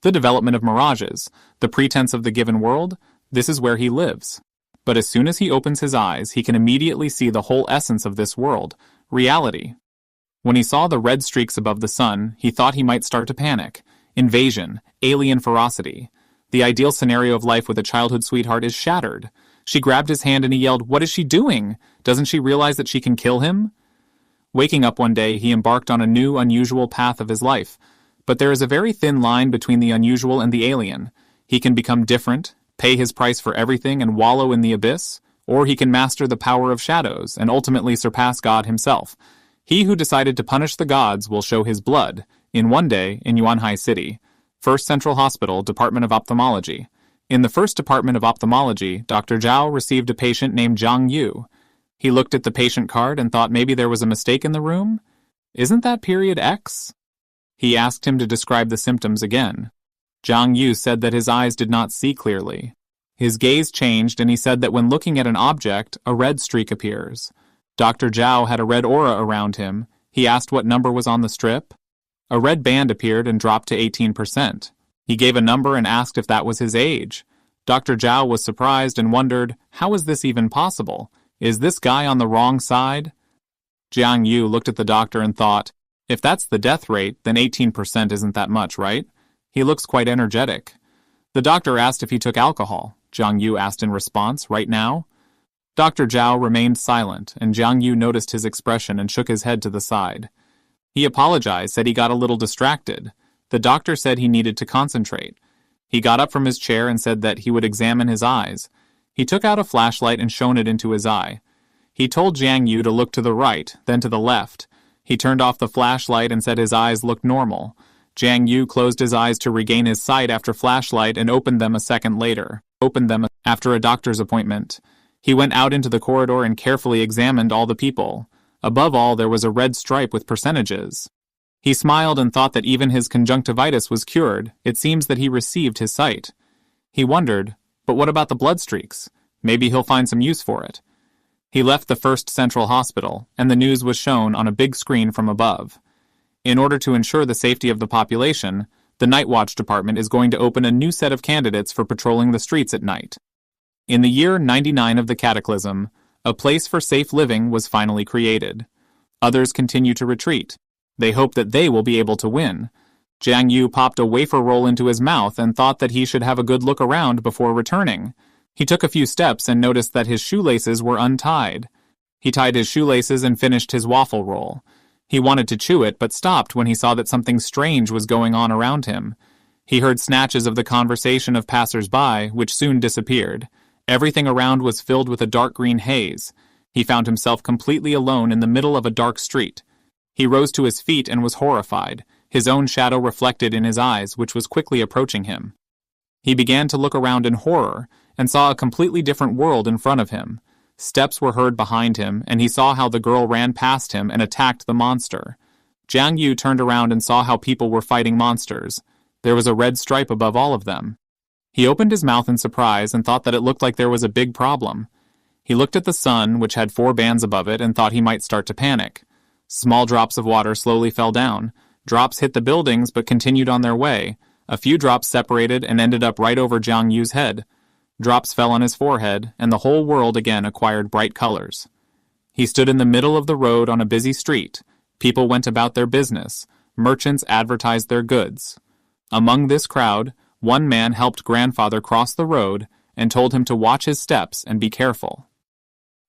The development of mirages, the pretense of the given world, this is where he lives. But as soon as he opens his eyes, he can immediately see the whole essence of this world, reality. When he saw the red streaks above the sun, he thought he might start to panic. Invasion, alien ferocity. The ideal scenario of life with a childhood sweetheart is shattered. She grabbed his hand and he yelled, "What is she doing? Doesn't she realize that she can kill him?" Waking up one day, he embarked on a new, unusual path of his life. But there is a very thin line between the unusual and the alien. He can become different, pay his price for everything and wallow in the abyss, or he can master the power of shadows and ultimately surpass God himself. He who decided to punish the gods will show his blood, in one day in Yuanhai City. First Central Hospital, Department of Ophthalmology. In the first Department of Ophthalmology, Dr. Zhao received a patient named Jiang Yu. He looked at the patient card and thought maybe there was a mistake in the room. Isn't that period X? He asked him to describe the symptoms again. Jiang Yu said that his eyes did not see clearly. His gaze changed and he said that when looking at an object, a red streak appears. Dr. Zhao had a red aura around him. He asked what number was on the strip. A red band appeared and dropped to 18%. He gave a number and asked if that was his age. Dr. Zhao was surprised and wondered, how is this even possible? Is this guy on the wrong side? Jiang Yu looked at the doctor and thought, if that's the death rate, then 18% isn't that much, right? He looks quite energetic. The doctor asked if he took alcohol. Jiang Yu asked in response, right now? Dr. Zhao remained silent, and Jiang Yu noticed his expression and shook his head to the side. He apologized, said he got a little distracted. The doctor said he needed to concentrate. He got up from his chair and said that he would examine his eyes. He took out a flashlight and shone it into his eye. He told Jiang Yu to look to the right, then to the left. He turned off the flashlight and said his eyes looked normal. Jiang Yu closed his eyes to regain his sight after flashlight and opened them a second later. After a doctor's appointment. He went out into the corridor and carefully examined all the people. Above all, there was a red stripe with percentages. He smiled and thought that even his conjunctivitis was cured. It seems that he received his sight. He wondered, but what about the blood streaks? Maybe he'll find some use for it. He left the First Central Hospital, and the news was shown on a big screen from above. In order to ensure the safety of the population, the Night Watch Department is going to open a new set of candidates for patrolling the streets at night. In the year 99 of the Cataclysm, a place for safe living was finally created. Others continue to retreat. They hope that they will be able to win. Jiang Yu popped a wafer roll into his mouth and thought that he should have a good look around before returning. He took a few steps and noticed that his shoelaces were untied. He tied his shoelaces and finished his waffle roll. He wanted to chew it, but stopped when he saw that something strange was going on around him. He heard snatches of the conversation of passers-by, which soon disappeared. Everything around was filled with a dark green haze. He found himself completely alone in the middle of a dark street. He rose to his feet and was horrified, his own shadow reflected in his eyes, which was quickly approaching him. He began to look around in horror, and saw a completely different world in front of him. Steps were heard behind him, and he saw how the girl ran past him and attacked the monster. Jiang Yu turned around and saw how people were fighting monsters. There was a red stripe above all of them. He opened his mouth in surprise and thought that it looked like there was a big problem. He looked at the sun, which had 4 bands above it, and thought he might start to panic. Small drops of water slowly fell down. Drops hit the buildings but continued on their way. A few drops separated and ended up right over Jiang Yu's head. Drops fell on his forehead, and the whole world again acquired bright colors. He stood in the middle of the road on a busy street. People went about their business. Merchants advertised their goods. Among this crowd, one man helped grandfather cross the road and told him to watch his steps and be careful.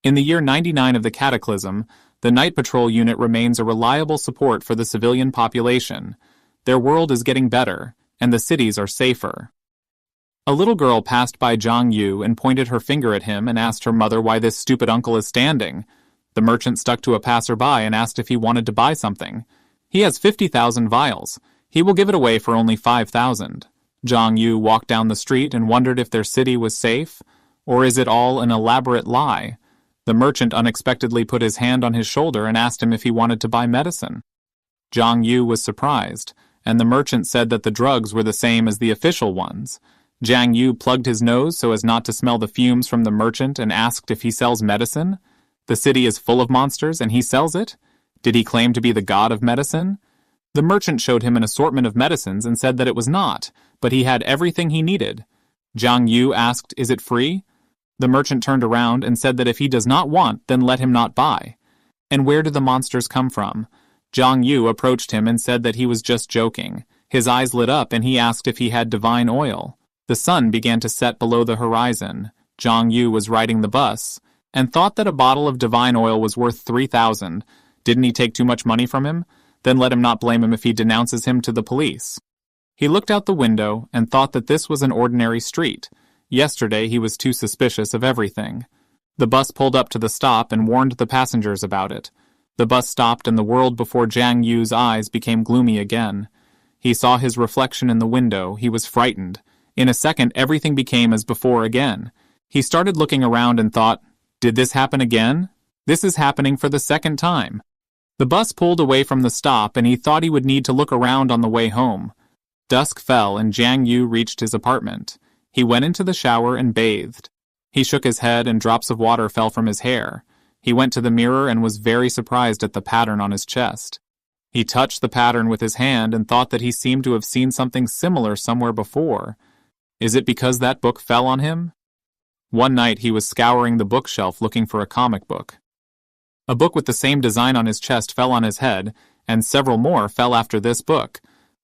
In the year 99 of the Cataclysm, the Night Patrol Unit remains a reliable support for the civilian population. Their world is getting better, and the cities are safer. A little girl passed by Jiang Yu and pointed her finger at him and asked her mother why this stupid uncle is standing. The merchant stuck to a passerby and asked if he wanted to buy something. He has 50,000 vials. He will give it away for only 5,000. Jiang Yu walked down the street and wondered if their city was safe, or is it all an elaborate lie? The merchant unexpectedly put his hand on his shoulder and asked him if he wanted to buy medicine. Jiang Yu was surprised, and the merchant said that the drugs were the same as the official ones. Jiang Yu plugged his nose so as not to smell the fumes from the merchant and asked if he sells medicine. The city is full of monsters and he sells it? Did he claim to be the god of medicine? The merchant showed him an assortment of medicines and said that it was not, but he had everything he needed. Jiang Yu asked, "Is it free?" The merchant turned around and said that if he does not want, then let him not buy. And where do the monsters come from? Jiang Yu approached him and said that he was just joking. His eyes lit up and he asked if he had divine oil. The sun began to set below the horizon. Jiang Yu was riding the bus and thought that a bottle of divine oil was worth 3,000. Didn't he take too much money from him? Then let him not blame him if he denounces him to the police. He looked out the window and thought that this was an ordinary street. Yesterday he was too suspicious of everything. The bus pulled up to the stop and warned the passengers about it. The bus stopped and the world before Jiang Yu's eyes became gloomy again. He saw his reflection in the window. He was frightened. In a second, everything became as before again. He started looking around and thought, "Did this happen again? This is happening for the second time." The bus pulled away from the stop and he thought he would need to look around on the way home. Dusk fell and Jiang Yu reached his apartment. He went into the shower and bathed. He shook his head and drops of water fell from his hair. He went to the mirror and was very surprised at the pattern on his chest. He touched the pattern with his hand and thought that he seemed to have seen something similar somewhere before. Is it because that book fell on him? One night he was scouring the bookshelf looking for a comic book. A book with the same design on his chest fell on his head, and several more fell after this book.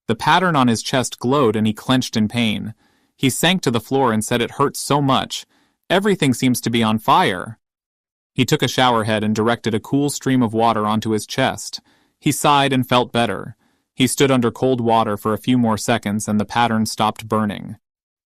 The pattern on his chest glowed and he clenched in pain. He sank to the floor and said it hurt so much. Everything seems to be on fire. He took a shower head and directed a cool stream of water onto his chest. He sighed and felt better. He stood under cold water for a few more seconds and the pattern stopped burning.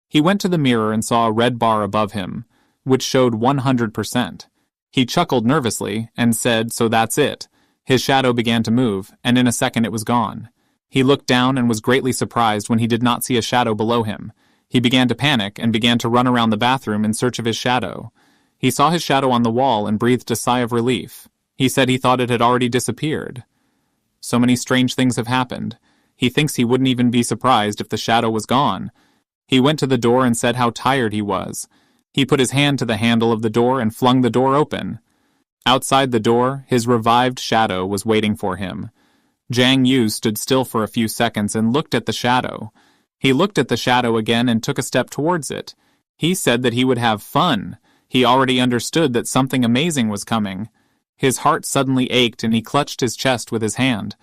He went to the mirror and saw a red bar above him, which showed 100%. He chuckled nervously and said, "So that's it." His shadow began to move, and in a second it was gone. He looked down and was greatly surprised when he did not see a shadow below him. He began to panic and began to run around the bathroom in search of his shadow. He saw his shadow on the wall and breathed a sigh of relief. He said he thought it had already disappeared. So many strange things have happened. He thinks he wouldn't even be surprised if the shadow was gone. He went to the door and said how tired he was. He put his hand to the handle of the door and flung the door open. Outside the door, his revived shadow was waiting for him. Jiang Yu stood still for a few seconds and looked at the shadow. He looked at the shadow again and took a step towards it. He said that he would have fun. He already understood that something amazing was coming. His heart suddenly ached and he clutched his chest with his hand.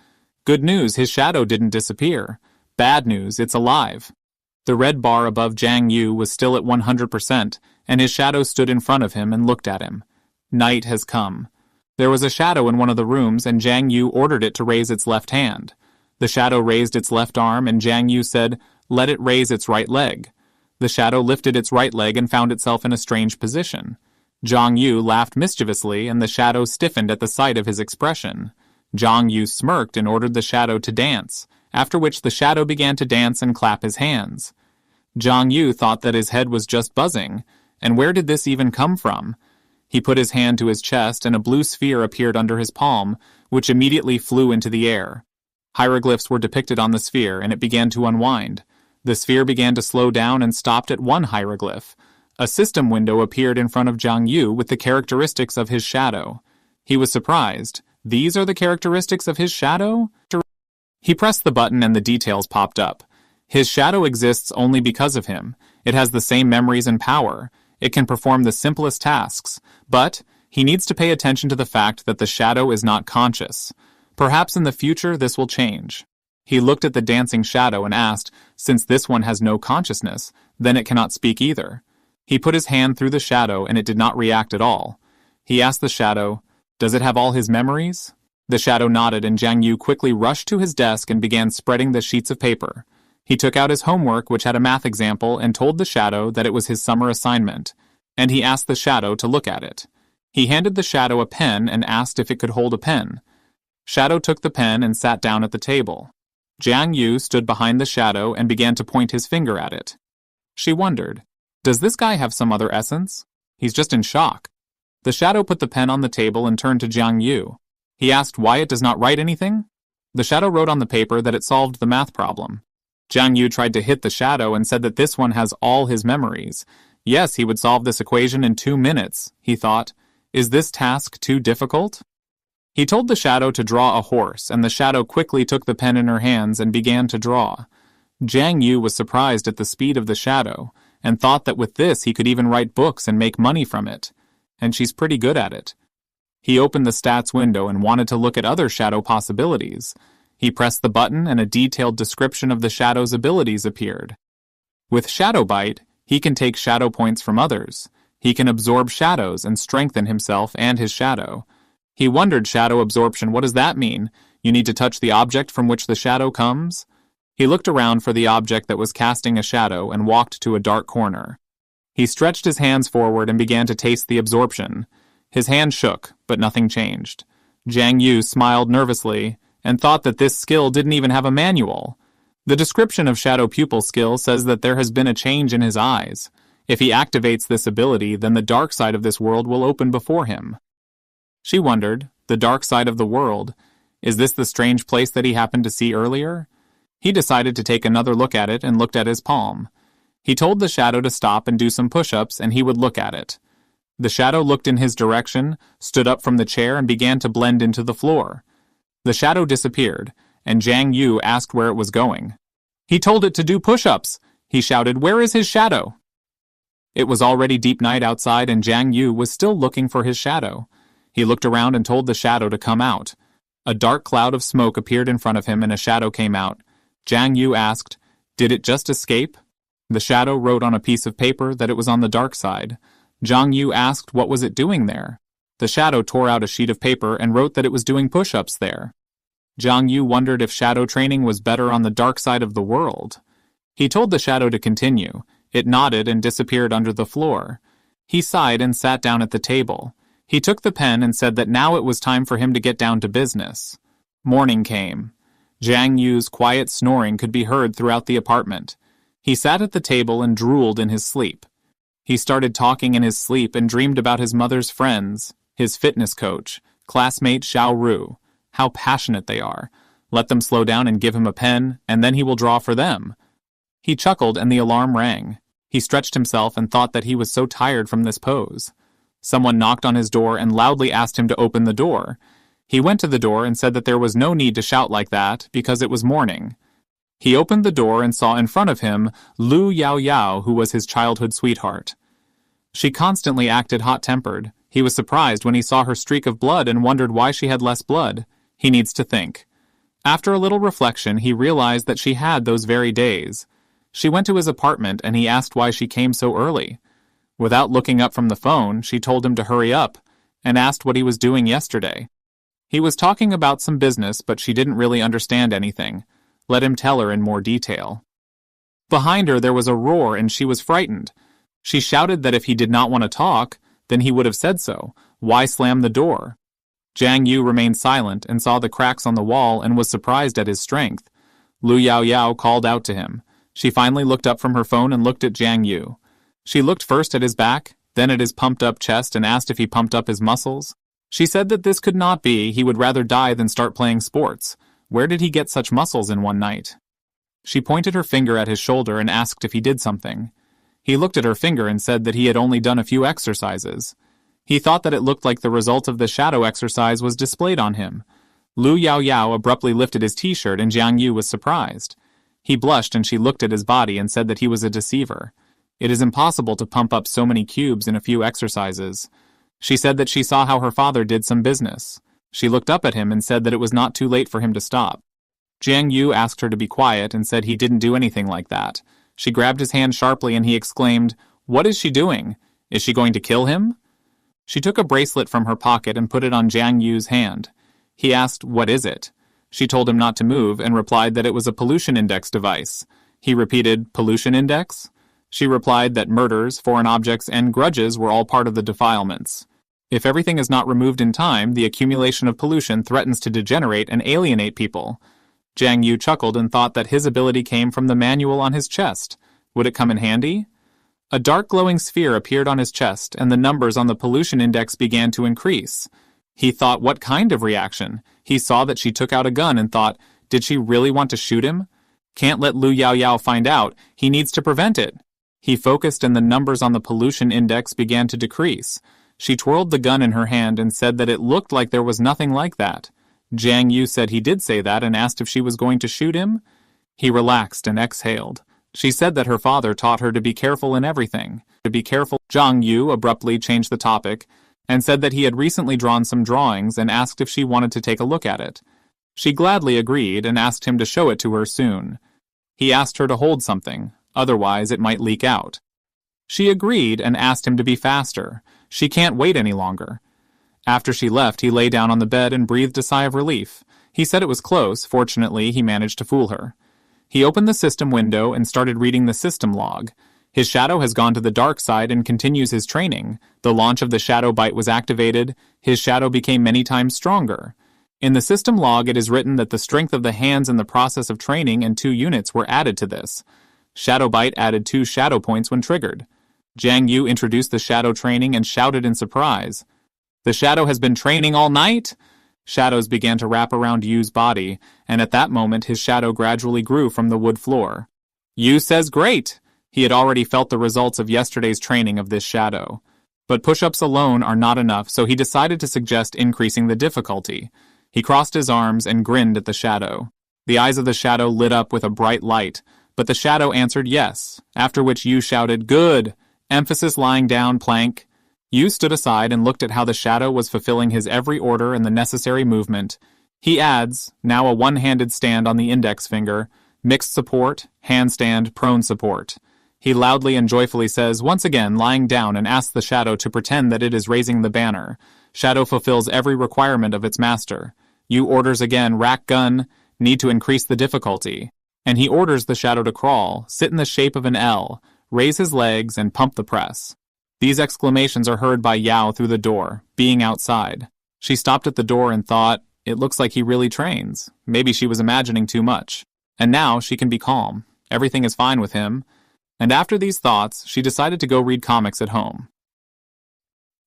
Good news, his shadow didn't disappear. Bad news, it's alive. The red bar above Jiang Yu was still at 100%, and his shadow stood in front of him and looked at him. Night has come. There was a shadow in one of the rooms, and Jiang Yu ordered it to raise its left hand. The shadow raised its left arm, and Jiang Yu said, "Let it raise its right leg." The shadow lifted its right leg and found itself in a strange position. Jiang Yu laughed mischievously, and the shadow stiffened at the sight of his expression. Jiang Yu smirked and ordered the shadow to dance, after which the shadow began to dance and clap his hands. Jiang Yu thought that his head was just buzzing, and where did this even come from? He put his hand to his chest and a blue sphere appeared under his palm, which immediately flew into the air. Hieroglyphs were depicted on the sphere and it began to unwind. The sphere began to slow down and stopped at one hieroglyph. A system window appeared in front of Jiang Yu with the characteristics of his shadow. He was surprised. These are the characteristics of his shadow? He pressed the button and the details popped up. His shadow exists only because of him. It has the same memories and power. It can perform the simplest tasks, but he needs to pay attention to the fact that the shadow is not conscious. Perhaps in the future this will change. He looked at the dancing shadow and asked, since this one has no consciousness, then it cannot speak either. He put his hand through the shadow and it did not react at all. He asked the shadow, "Does it have all his memories?" The shadow nodded and Jiang Yu quickly rushed to his desk and began spreading the sheets of paper. He took out his homework, which had a math example, and told the shadow that it was his summer assignment, and he asked the shadow to look at it. He handed the shadow a pen and asked if it could hold a pen. Shadow took the pen and sat down at the table. Jiang Yu stood behind the shadow and began to point his finger at it. She wondered, does this guy have some other essence? He's just in shock. The shadow put the pen on the table and turned to Jiang Yu. He asked why it does not write anything. The shadow wrote on the paper that it solved the math problem. Jiang Yu tried to hit the shadow and said that this one has all his memories. Yes, he would solve this equation in 2 minutes, he thought. Is this task too difficult? He told the shadow to draw a horse, and the shadow quickly took the pen in her hands and began to draw. Jiang Yu was surprised at the speed of the shadow, and thought that with this he could even write books and make money from it. And she's pretty good at it. He opened the stats window and wanted to look at other shadow possibilities. He pressed the button and a detailed description of the shadow's abilities appeared. With Shadow Bite, he can take shadow points from others. He can absorb shadows and strengthen himself and his shadow. He wondered, shadow absorption, what does that mean? You need to touch the object from which the shadow comes? He looked around for the object that was casting a shadow and walked to a dark corner. He stretched his hands forward and began to taste the absorption. His hand shook, but nothing changed. Jiang Yu smiled nervously and thought that this skill didn't even have a manual. The description of Shadow Pupil skill says that there has been a change in his eyes. If he activates this ability, then the dark side of this world will open before him. She wondered, the dark side of the world, is this the strange place that he happened to see earlier? He decided to take another look at it and looked at his palm. He told the shadow to stop and do some push-ups, and he would look at it. The shadow looked in his direction, stood up from the chair, and began to blend into the floor. The shadow disappeared, and Jiang Yu asked where it was going. He told it to do push-ups. He shouted, "Where is his shadow?" It was already deep night outside, and Jiang Yu was still looking for his shadow. He looked around and told the shadow to come out. A dark cloud of smoke appeared in front of him, and a shadow came out. Jiang Yu asked, "Did it just escape?" The shadow wrote on a piece of paper that it was on the dark side. Jiang Yu asked what was it doing there. The shadow tore out a sheet of paper and wrote that it was doing push-ups there. Jiang Yu wondered if shadow training was better on the dark side of the world. He told the shadow to continue. It nodded and disappeared under the floor. He sighed and sat down at the table. He took the pen and said that now it was time for him to get down to business. Morning came. Jiang Yu's quiet snoring could be heard throughout the apartment. He sat at the table and drooled in his sleep. He started talking in his sleep and dreamed about his mother's friends, his fitness coach, classmate Xiao Ru. How passionate they are. Let them slow down and give him a pen, and then he will draw for them. He chuckled and the alarm rang. He stretched himself and thought that he was so tired from this pose. Someone knocked on his door and loudly asked him to open the door. He went to the door and said that there was no need to shout like that because it was morning. He opened the door and saw in front of him Lu Yao Yao, who was his childhood sweetheart. She constantly acted hot-tempered. He was surprised when he saw her streak of blood and wondered why she had less blood. He needs to think. After a little reflection, he realized that she had those very days. She went to his apartment and he asked why she came so early. Without looking up from the phone, she told him to hurry up and asked what he was doing yesterday. He was talking about some business, but she didn't really understand anything. Let him tell her in more detail. Behind her there was a roar and she was frightened. She shouted that if he did not want to talk, then he would have said so. Why slam the door? Jiang Yu remained silent and saw the cracks on the wall and was surprised at his strength. Lu Yao Yao called out to him. She finally looked up from her phone and looked at Jiang Yu. She looked first at his back, then at his pumped-up chest and asked if he pumped up his muscles. She said that this could not be, he would rather die than start playing sports. Where did he get such muscles in one night? She pointed her finger at his shoulder and asked if he did something. He looked at her finger and said that he had only done a few exercises. He thought that it looked like the result of the shadow exercise was displayed on him. Lu Yao Yao abruptly lifted his t-shirt and Jiang Yu was surprised. He blushed and she looked at his body and said that he was a deceiver. It is impossible to pump up so many cubes in a few exercises. She said that she saw how her father did some business. She looked up at him and said that it was not too late for him to stop. Jiang Yu asked her to be quiet and said he didn't do anything like that. She grabbed his hand sharply and he exclaimed, "What is she doing? Is she going to kill him?" She took a bracelet from her pocket and put it on Jiang Yu's hand. He asked, "What is it?" She told him not to move and replied that it was a pollution index device. He repeated, "Pollution index?" She replied that murders, foreign objects, and grudges were all part of the defilements. If everything is not removed in time, the accumulation of pollution threatens to degenerate and alienate people. Jiang Yu chuckled and thought that his ability came from the manual on his chest. Would it come in handy? A dark glowing sphere appeared on his chest, and the numbers on the pollution index began to increase. He thought, what kind of reaction? He saw that she took out a gun and thought, did she really want to shoot him? Can't let Lu Yao Yao find out. He needs to prevent it. He focused and the numbers on the pollution index began to decrease. She twirled the gun in her hand and said that it looked like there was nothing like that. Jiang Yu said he did say that and asked if she was going to shoot him. He relaxed and exhaled. She said that her father taught her to be careful in everything. To be careful. Jiang Yu abruptly changed the topic and said that he had recently drawn some drawings and asked if she wanted to take a look at it. She gladly agreed and asked him to show it to her soon. He asked her to hold something, otherwise it might leak out. She agreed and asked him to be faster. She can't wait any longer. After she left, he lay down on the bed and breathed a sigh of relief. He said it was close. Fortunately, he managed to fool her. He opened the system window and started reading the system log. His shadow has gone to the dark side and continues his training. The launch of the shadow bite was activated. His shadow became many times stronger. In the system log, it is written that the strength of the hands in the process of training and 2 units were added to this. Shadow bite added 2 shadow points when triggered. Jiang Yu introduced the shadow training and shouted in surprise. "The shadow has been training all night?" Shadows began to wrap around Yu's body, and at that moment his shadow gradually grew from the wood floor. Yu says great! He had already felt the results of yesterday's training of this shadow. But push-ups alone are not enough, so he decided to suggest increasing the difficulty. He crossed his arms and grinned at the shadow. The eyes of the shadow lit up with a bright light, but the shadow answered yes, after which Yu shouted, "Good!" Emphasis lying down, plank. Yu stood aside and looked at how the shadow was fulfilling his every order and the necessary movement. He adds, now a one-handed stand on the index finger, mixed support, handstand, prone support. He loudly and joyfully says, once again lying down, and asks the shadow to pretend that it is raising the banner. Shadow fulfills every requirement of its master. Yu orders again, rack gun, need to increase the difficulty. And he orders the shadow to crawl, sit in the shape of an L, raise his legs, and pump the press. These exclamations are heard by Yao through the door, being outside. She stopped at the door and thought, it looks like he really trains. Maybe she was imagining too much. And now she can be calm. Everything is fine with him. And after these thoughts, she decided to go read comics at home.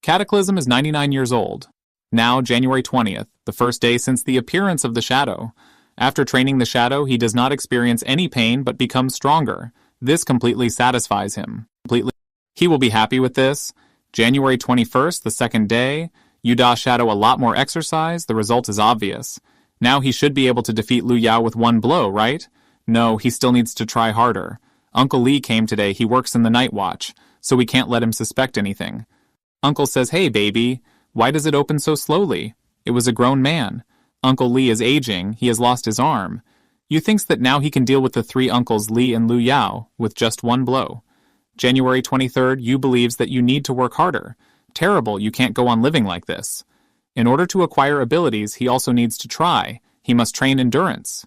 Cataclysm is 99 years old. Now, January 20th, the first day since the appearance of the shadow. After training the shadow, he does not experience any pain but becomes stronger. This completely satisfies him. He will be happy with this. January 21st, the second day. Yuda shadow a lot more exercise, the result is obvious. Now he should be able to defeat Lu Yao with one blow, right? No, he still needs to try harder. Uncle Lee came today, he works in the night watch, so we can't let him suspect anything. Uncle says, hey baby, why does it open so slowly? It was a grown man. Uncle Lee is aging, he has lost his arm. Yu thinks that now he can deal with the 3 uncles Lee and Lu Yao with just one blow. January 23rd, Yu believes that you need to work harder. Terrible, you can't go on living like this. In order to acquire abilities, he also needs to try. He must train endurance.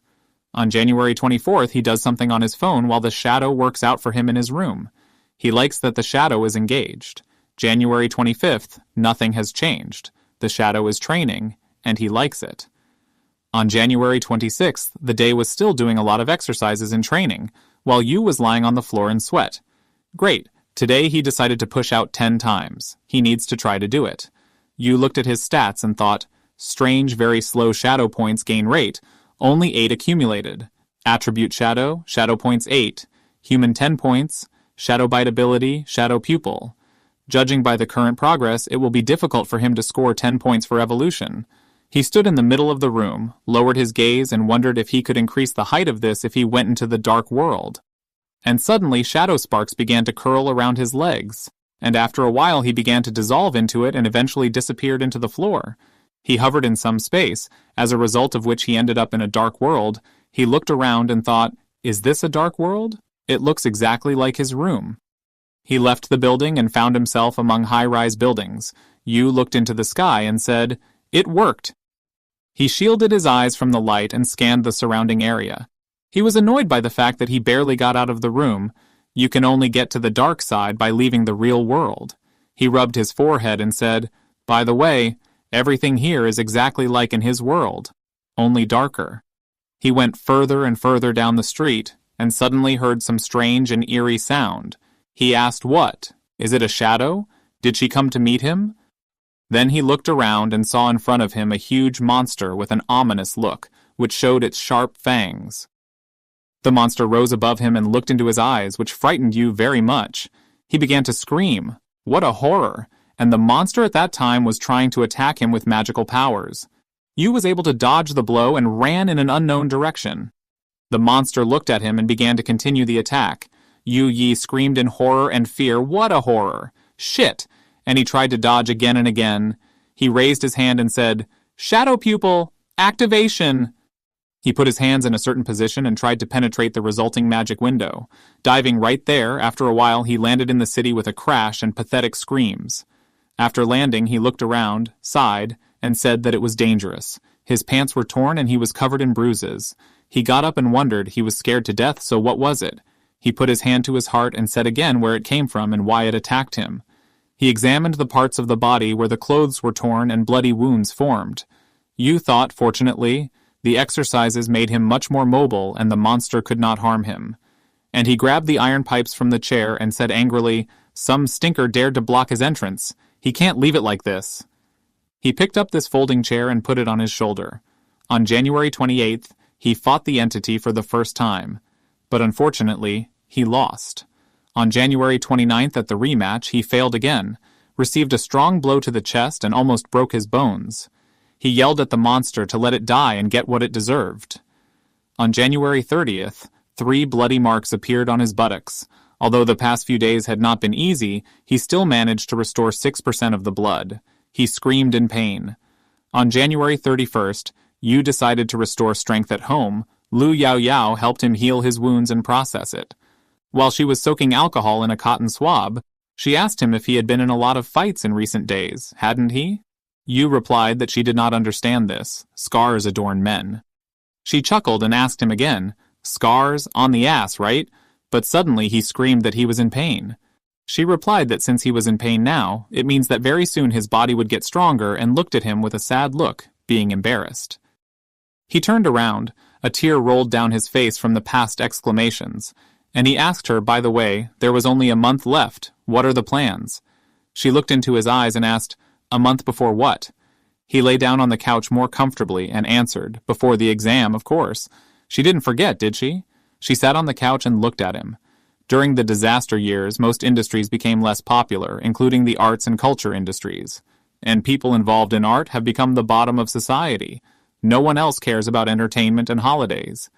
On January 24th, he does something on his phone while the shadow works out for him in his room. He likes that the shadow is engaged. January 25th, nothing has changed. The shadow is training, and he likes it. On January 26th, the day was still doing a lot of exercises and training, while Yu was lying on the floor in sweat. Great. Today he decided to push out 10 times. He needs to try to do it. Yu looked at his stats and thought, strange, very slow shadow points gain rate, only 8 accumulated. Attribute shadow, shadow points 8. Human 10 points, shadow bite ability, shadow pupil. Judging by the current progress, it will be difficult for him to score 10 points for evolution. He stood in the middle of the room, lowered his gaze, and wondered if he could increase the height of this if he went into the dark world. And suddenly shadow sparks began to curl around his legs, and after a while he began to dissolve into it and eventually disappeared into the floor. He hovered in some space, as a result of which he ended up in a dark world. He looked around and thought, is this a dark world? It looks exactly like his room. He left the building and found himself among high-rise buildings. Yu looked into the sky and said, it worked. He shielded his eyes from the light and scanned the surrounding area. He was annoyed by the fact that he barely got out of the room. You can only get to the dark side by leaving the real world. He rubbed his forehead and said, by the way, everything here is exactly like in his world, only darker. He went further and further down the street and suddenly heard some strange and eerie sound. He asked what? Is it a shadow? Did she come to meet him? Then he looked around and saw in front of him a huge monster with an ominous look, which showed its sharp fangs. The monster rose above him and looked into his eyes, which frightened Yu very much. He began to scream. What a horror! and the monster at that time was trying to attack him with magical powers. Yu was able to dodge the blow and ran in an unknown direction. The monster looked at him and began to continue the attack. Yu Yi screamed in horror and fear. What a horror! Shit! And he tried to dodge again and again. He raised his hand and said, "Shadow Pupil! Activation!" He put his hands in a certain position and tried to penetrate the resulting magic window. Diving right there, after a while he landed in the city with a crash and pathetic screams. After landing, he looked around, sighed, and said that it was dangerous. His pants were torn and he was covered in bruises. He got up and wondered. He was scared to death, so what was it? He put his hand to his heart and said again where it came from and why it attacked him. He examined the parts of the body where the clothes were torn and bloody wounds formed. Yu thought, fortunately, the exercises made him much more mobile and the monster could not harm him. And he grabbed the iron pipes from the chair and said angrily, "Some stinker dared to block his entrance. He can't leave it like this." He picked up this folding chair and put it on his shoulder. On January 28th, he fought the entity for the first time. But unfortunately, he lost. On January 29th at the rematch, he failed again, received a strong blow to the chest and almost broke his bones. He yelled at the monster to let it die and get what it deserved. On January 30th, 3 bloody marks appeared on his buttocks. Although the past few days had not been easy, he still managed to restore 6% of the blood. He screamed in pain. On January 31st, Yu decided to restore strength at home. Lu Yao Yao helped him heal his wounds and process it. While she was soaking alcohol in a cotton swab, she asked him if he had been in a lot of fights in recent days, hadn't he? Yu replied that she did not understand this. Scars adorn men. She chuckled and asked him again, "Scars? On the ass, right?" But suddenly he screamed that he was in pain. She replied that since he was in pain now, it means that very soon his body would get stronger and looked at him with a sad look, being embarrassed. He turned around. A tear rolled down his face from the past exclamations, and he asked her, by the way, there was only a month left. What are the plans? She looked into his eyes and asked, "A month before what?" He lay down on the couch more comfortably and answered, "Before the exam, of course." She didn't forget, did she? She sat on the couch and looked at him. During the disaster years, most industries became less popular, including the arts and culture industries. And people involved in art have become the bottom of society. No one else cares about entertainment and holidays.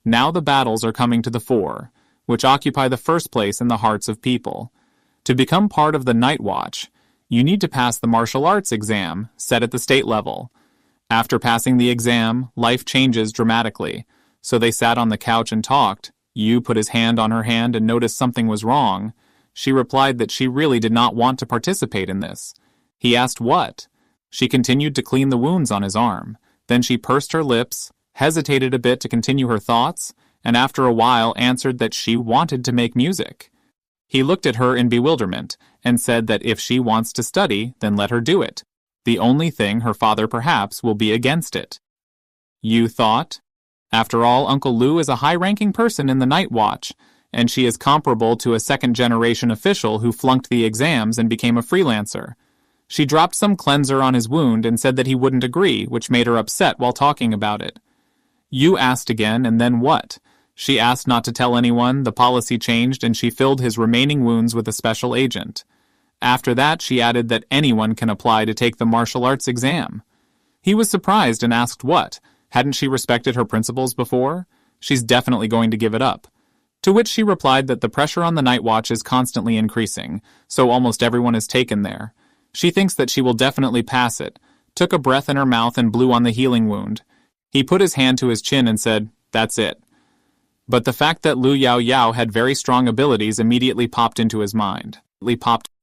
Now the battles are coming to the fore, which occupy the first place in the hearts of people. To become part of the Night Watch, you need to pass the martial arts exam, set at the state level. After passing the exam, life changes dramatically. So they sat on the couch and talked. Yu put his hand on her hand and noticed something was wrong. She replied that she really did not want to participate in this. He asked what? She continued to clean the wounds on his arm. Then she pursed her lips, hesitated a bit to continue her thoughts, and after a while answered that she wanted to make music. He looked at her in bewilderment and said that if she wants to study, then let her do it. The only thing her father perhaps will be against it. Yu thought, after all, Uncle Lu is a high-ranking person in the Night Watch, and she is comparable to a second-generation official who flunked the exams and became a freelancer. She dropped some cleanser on his wound and said that he wouldn't agree, which made her upset while talking about it. Yu asked again, and then what? She asked not to tell anyone, the policy changed, and she filled his remaining wounds with a special agent. After that, she added that anyone can apply to take the martial arts exam. He was surprised and asked what? Hadn't she respected her principles before? She's definitely going to give it up. To which she replied that the pressure on the Night Watch is constantly increasing, so almost everyone is taken there. She thinks that she will definitely pass it, took a breath in her mouth and blew on the healing wound. He put his hand to his chin and said, "That's it." But the fact that Lu Yao Yao had very strong abilities immediately popped into his mind.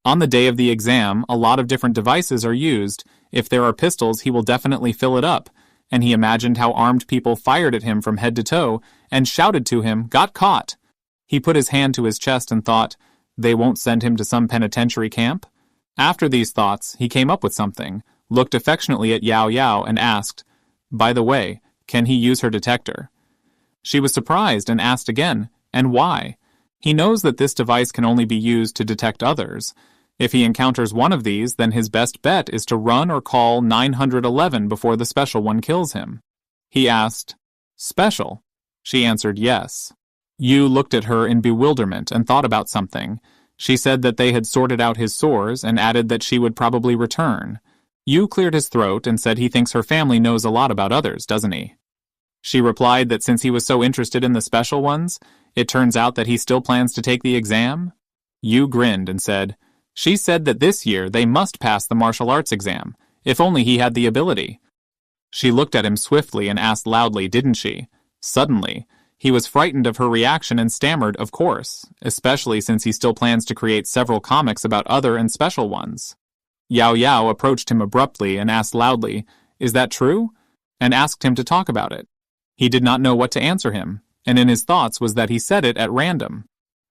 On the day of the exam, a lot of different devices are used. If there are pistols, he will definitely fill it up. And he imagined how armed people fired at him from head to toe and shouted to him, "Got caught!" He put his hand to his chest and thought, they won't send him to some penitentiary camp? After these thoughts, he came up with something, looked affectionately at Yao Yao and asked, "By the way, can he use her detector?" She was surprised and asked again, "And why?" He knows that this device can only be used to detect others. If he encounters one of these, then his best bet is to run or call 911 before the special one kills him. He asked, "Special?" She answered yes. Yu looked at her in bewilderment and thought about something. She said that they had sorted out his sores and added that she would probably return. Yu cleared his throat and said he thinks her family knows a lot about others, doesn't he? She replied that since he was so interested in the special ones, it turns out that he still plans to take the exam. Yu grinned and said, she said that this year they must pass the martial arts exam, if only he had the ability. She looked at him swiftly and asked loudly, didn't she? Suddenly, he was frightened of her reaction and stammered, of course, especially since he still plans to create several comics about other and special ones. Yao Yao approached him abruptly and asked loudly, is that true? And asked him to talk about it. He did not know what to answer him, and in his thoughts was that he said it at random.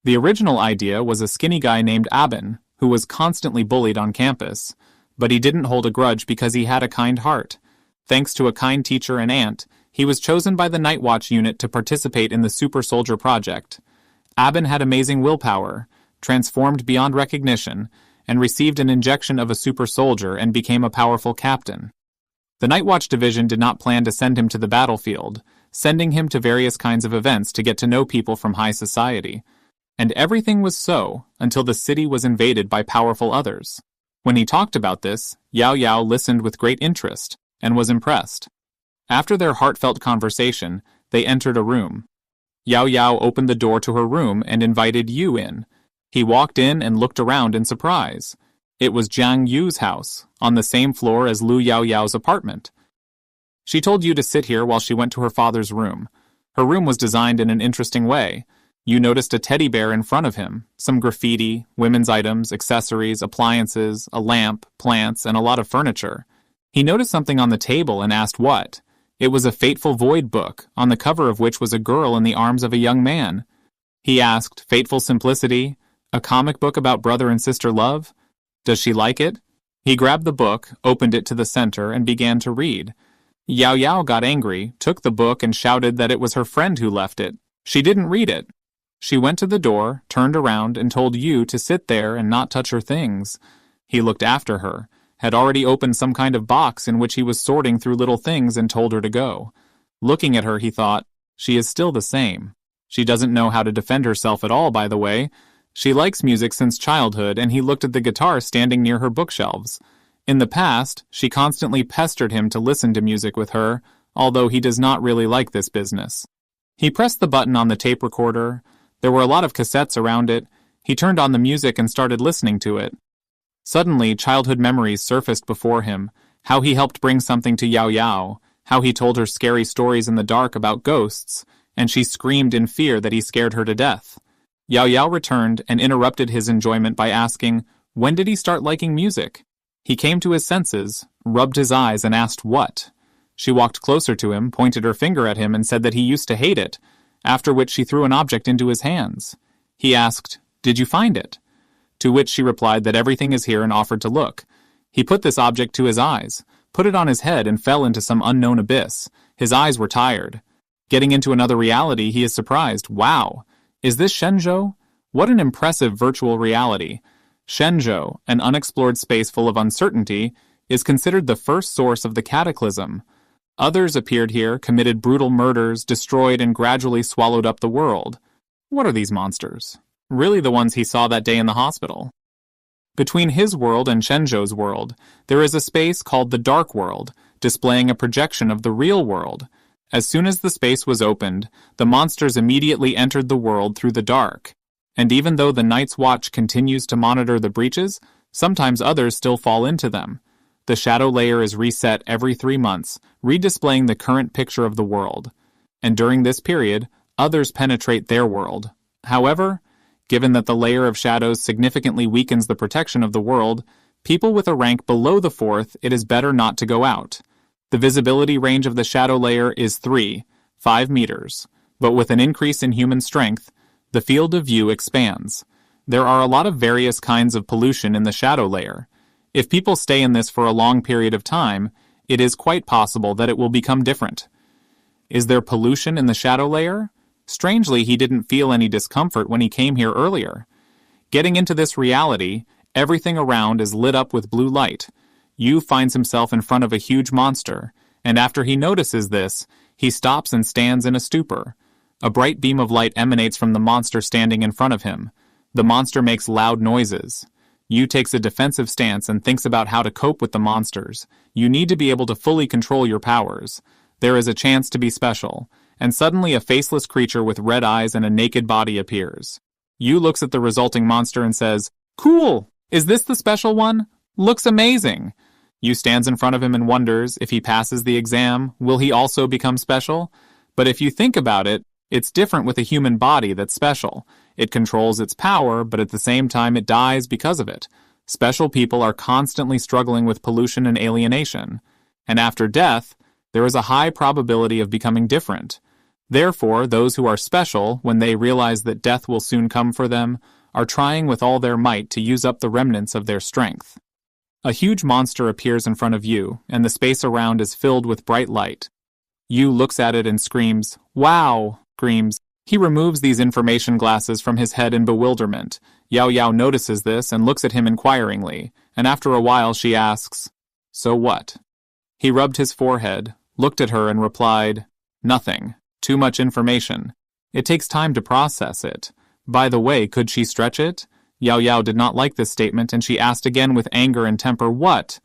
The original idea was a skinny guy named Abin, who was constantly bullied on campus, but he didn't hold a grudge because he had a kind heart. Thanks to a kind teacher and aunt, he was chosen by the Night Watch unit to participate in the Super Soldier Project. Abin had amazing willpower, transformed beyond recognition, and received an injection of a super soldier and became a powerful captain. The Night Watch division did not plan to send him to the battlefield, sending him to various kinds of events to get to know people from high society. And everything was so until the city was invaded by powerful others. When he talked about this, Yao Yao listened with great interest and was impressed. After their heartfelt conversation, they entered a room. Yao Yao opened the door to her room and invited Yu in. He walked in and looked around in surprise. It was Jiang Yu's house, on the same floor as Lu Yao Yao's apartment. She told Yu to sit here while she went to her father's room. Her room was designed in an interesting way. Yu noticed a teddy bear in front of him, some graffiti, women's items, accessories, appliances, a lamp, plants, and a lot of furniture. He noticed something on the table and asked what. It was a Fateful Void book, on the cover of which was a girl in the arms of a young man. He asked, Fateful Simplicity? A comic book about brother and sister love? Does she like it? He grabbed the book, opened it to the center, and began to read. Yao Yao got angry, took the book, and shouted that it was her friend who left it. She didn't read it. She went to the door, turned around, and told Yu to sit there and not touch her things. He looked after her, had already opened some kind of box in which he was sorting through little things and told her to go. Looking at her, he thought, she is still the same. She doesn't know how to defend herself at all, by the way. She likes music since childhood, and he looked at the guitar standing near her bookshelves. In the past, she constantly pestered him to listen to music with her, although he does not really like this business. He pressed the button on the tape recorder. There were a lot of cassettes around it. He turned on the music and started listening to it. Suddenly, childhood memories surfaced before him, how he helped bring something to Yao Yao, how he told her scary stories in the dark about ghosts, and she screamed in fear that he scared her to death. Yao Yao returned and interrupted his enjoyment by asking, when did he start liking music? He came to his senses, rubbed his eyes, and asked what. She walked closer to him, pointed her finger at him, and said that he used to hate it, after which she threw an object into his hands. He asked, did you find it? To which she replied that everything is here and offered to look. He put this object to his eyes, put it on his head, and fell into some unknown abyss. His eyes were tired. Getting into another reality, he is surprised. Wow! Is this Shenzhou? What an impressive virtual reality. Shenzhou, an unexplored space full of uncertainty, is considered the first source of the cataclysm. Others appeared here, committed brutal murders, destroyed and gradually swallowed up the world. What are these monsters? Really the ones he saw that day in the hospital. Between his world and Shenzhou's world, there is a space called the Dark World, displaying a projection of the real world. As soon as the space was opened, the monsters immediately entered the world through the dark. And even though the Night's Watch continues to monitor the breaches, sometimes others still fall into them. The shadow layer is reset every 3 months, redisplaying the current picture of the world. And during this period, others penetrate their world. However, given that the layer of shadows significantly weakens the protection of the world, people with a rank below the 4th, it is better not to go out. The visibility range of the shadow layer is 5 meters, but with an increase in human strength, the field of view expands. There are a lot of various kinds of pollution in the shadow layer. If people stay in this for a long period of time, it is quite possible that it will become different. Is there pollution in the shadow layer? Strangely, he didn't feel any discomfort when he came here earlier. Getting into this reality, everything around is lit up with blue light. Yu finds himself in front of a huge monster, and after he notices this, he stops and stands in a stupor. A bright beam of light emanates from the monster standing in front of him. The monster makes loud noises. Yu takes a defensive stance and thinks about how to cope with the monsters. You need to be able to fully control your powers. There is a chance to be special, and suddenly a faceless creature with red eyes and a naked body appears. Yu looks at the resulting monster and says, "Cool! Is this the special one? Looks amazing!" Yu stands in front of him and wonders, if he passes the exam, will he also become special? But if you think about it, it's different with a human body that's special. It controls its power, but at the same time it dies because of it. Special people are constantly struggling with pollution and alienation. And after death, there is a high probability of becoming different. Therefore, those who are special, when they realize that death will soon come for them, are trying with all their might to use up the remnants of their strength. A huge monster appears in front of Yu, and the space around is filled with bright light. Yu looks at it and screams, "Wow!" Screams. He removes these information glasses from his head in bewilderment. Yao Yao notices this and looks at him inquiringly, and after a while she asks, "So what?" He rubbed his forehead, looked at her and replied, "Nothing. Too much information. It takes time to process it. By the way, could she stretch it?" Yao Yao did not like this statement and she asked again with anger and temper, "What?"